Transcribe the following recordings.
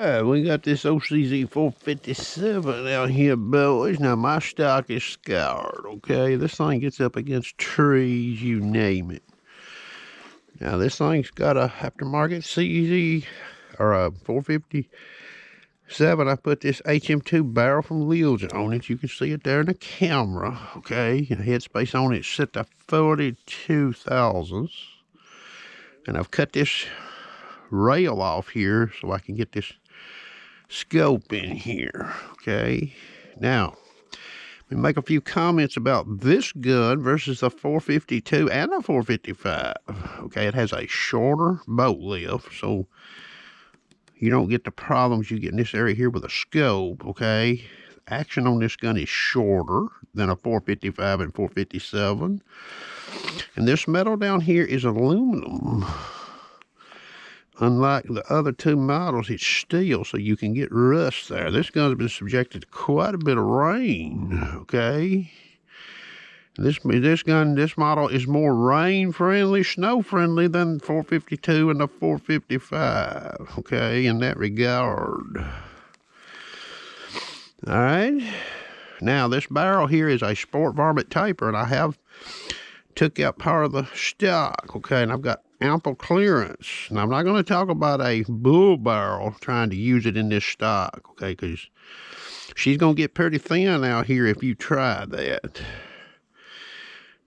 We got this OCZ 457 out here, boys. Now, my stock is scoured, okay? This thing gets up against trees, you name it. Now, this thing's got a aftermarket CZ, or a 457. I put this HM2 barrel from Legion on it. You can see it there in the camera, okay? And the headspace on it set to 42 thousandths. And I've cut this rail off here so I can get this scope in here, okay? Now, let me make a few comments about this gun versus the 452 and the 455. Okay, it has a shorter bolt lift, so you don't get the problems you get in this area here with a scope, okay? Action on this gun is shorter than a 455 and 457. And this metal down here is aluminum. Unlike the other two models, it's steel, so you can get rust there. This gun's been subjected to quite a bit of rain, okay? This model is more rain-friendly, snow-friendly than the 452 and the 455, okay, in that regard. All right. Now, this barrel here is a sport varmint taper, and I have took out part of the stock, okay, and I've got ample clearance. Now, I'm not going to talk about a bull barrel trying to use it in this stock, okay, because she's going to get pretty thin out here if you try that.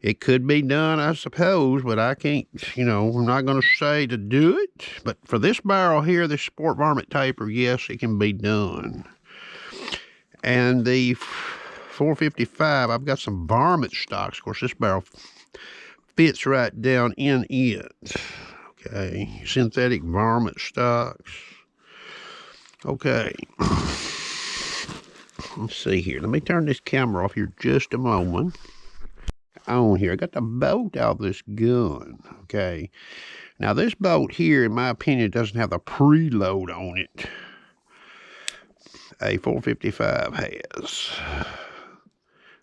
It could be done, I suppose, but I can't, I'm not going to say to do it. But for this barrel here, this sport varmint taper, yes, it can be done. And the 455, I've got some varmint stocks. Of course, this barrel fits right down in it. Okay, synthetic varmint stocks. Okay, let's see here. Let me turn this camera off here just a moment. On here, I got the bolt out of this gun. Okay, now this bolt here, in my opinion, doesn't have the preload on it. A 455 has.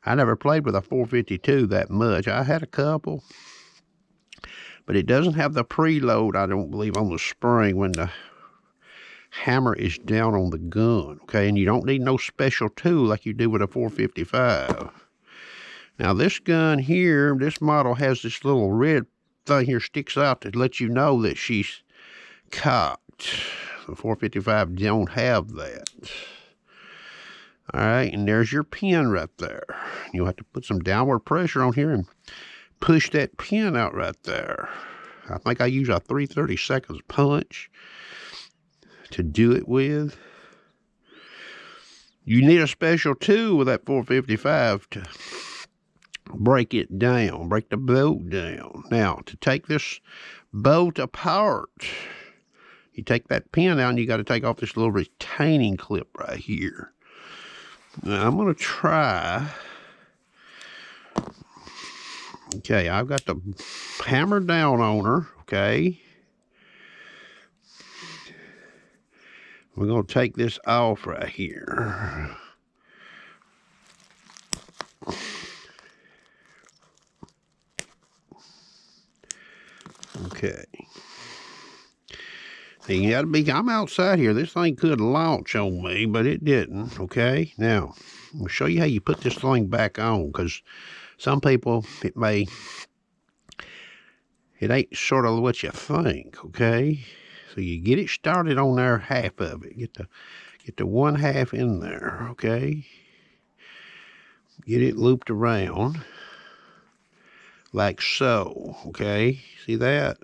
I never played with a 452 that much. I had a couple, but it doesn't have the preload, I don't believe, on the spring when the hammer is down on the gun, okay? And you don't need no special tool like you do with a 455. Now, this gun here, this model has this little red thing here sticks out to let you know that she's cocked. The 455 don't have that. All right, and there's your pin right there. You'll have to put some downward pressure on here and push that pin out right there. I think I use a 3/32 punch to do it with. You need a special tool with that 455 to break it down, break the bolt down. Now, to take this bolt apart, you take that pin out and you got to take off this little retaining clip right here. Now, I'm going to try. Okay, I've got the hammer down on her, okay. We're going to take this off right here. Okay. You gotta be, I'm outside here. This thing could launch on me, but it didn't, okay? Now, I'll show you how you put this thing back on, because some people, it ain't sort of what you think, okay? So you get it started on there, half of it. Get the one half in there, okay? Get it looped around, like so, okay? See that?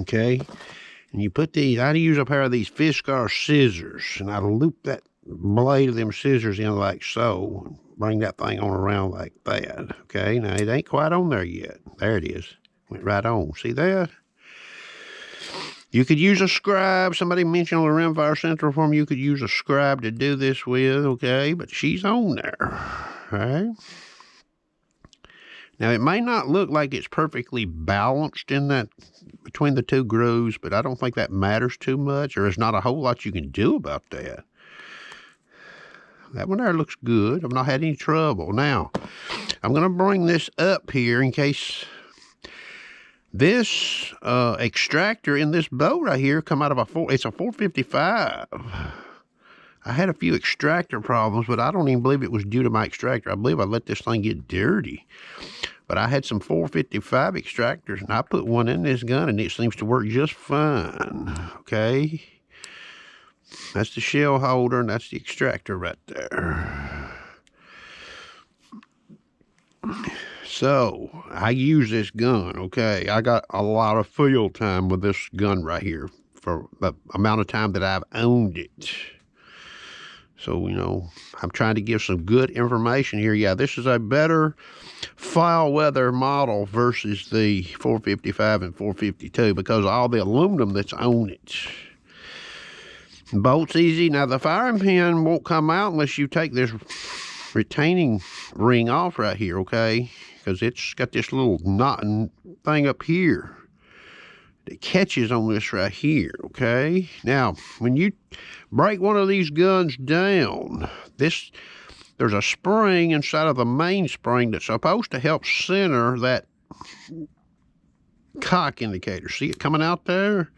Okay, and you put these, I use a pair of these Fiskars scissors, and I loop that blade of them scissors in like so, and bring that thing on around like that, okay? Now, it ain't quite on there yet. There it is. Went right on. See that? You could use a scribe. Somebody mentioned on the Rimfire Central Forum you could use a scribe to do this with, okay? But she's on there, all right? Now, it may not look like it's perfectly balanced in that, between the two grooves, but I don't think that matters too much, or there's not a whole lot you can do about that. That one there looks good. I've not had any trouble. Now, I'm going to bring this up here in case This extractor in this boat right here come out of it's a 455. I had a few extractor problems, but I don't even believe it was due to my extractor. I believe I let this thing get dirty. But I had some 455 extractors, and I put one in this gun, and it seems to work just fine. Okay? That's the shell holder, and that's the extractor right there. So, I use this gun, okay? I got a lot of field time with this gun right here for the amount of time that I've owned it. So, you know, I'm trying to give some good information here. Yeah, this is a better foul weather model versus the 455 and 452 because of all the aluminum that's on it. Bolt's easy. Now, the firing pin won't come out unless you take this retaining ring off right here, okay? Because it's got this little knotting thing up here that catches on this right here, okay? Now, when you break one of these guns down, there's a spring inside of the main spring that's supposed to help center that cock indicator. See it coming out there?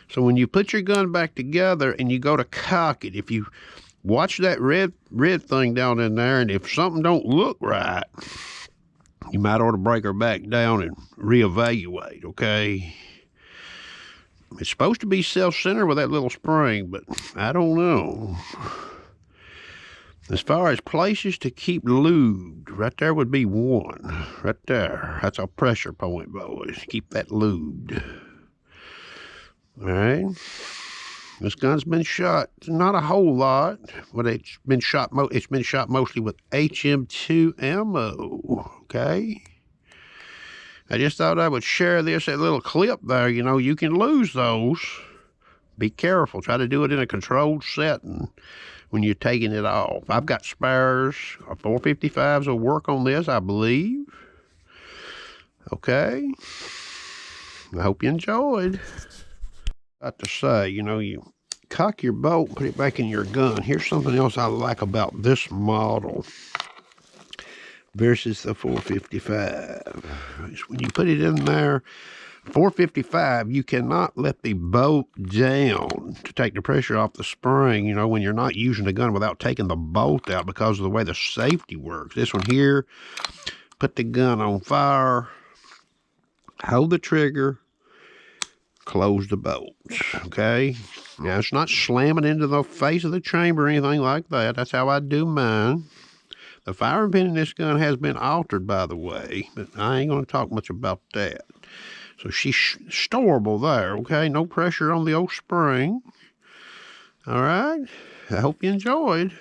So when you put your gun back together and you go to cock it, if you watch that red thing down in there, and if something don't look right, you might ought to break her back down and reevaluate, okay? It's supposed to be self-centered with that little spring, but I don't know. As far as places to keep lubed, right there would be one. Right there. That's a pressure point, boys. Keep that lubed. All right. This gun's been shot, not a whole lot, but it's been shot mostly with HM2 ammo, okay? I just thought I would share that little clip there. You know, you can lose those. Be careful. Try to do it in a controlled setting when you're taking it off. I've got spares. 455s will work on this, I believe. Okay. I hope you enjoyed. Got to say, you know, you cock your bolt, put it back in your gun. Here's something else I like about this model versus the 455. When you put it in there, 455, you cannot let the bolt down to take the pressure off the spring, you know, when you're not using the gun without taking the bolt out because of the way the safety works. This one here, put the gun on fire, hold the trigger, close the bolts, okay? Now, it's not slamming into the face of the chamber or anything like that. That's how I do mine. The firing pin in this gun has been altered, by the way, but I ain't going to talk much about that. So she's storable there, okay? No pressure on the old spring. All right? I hope you enjoyed.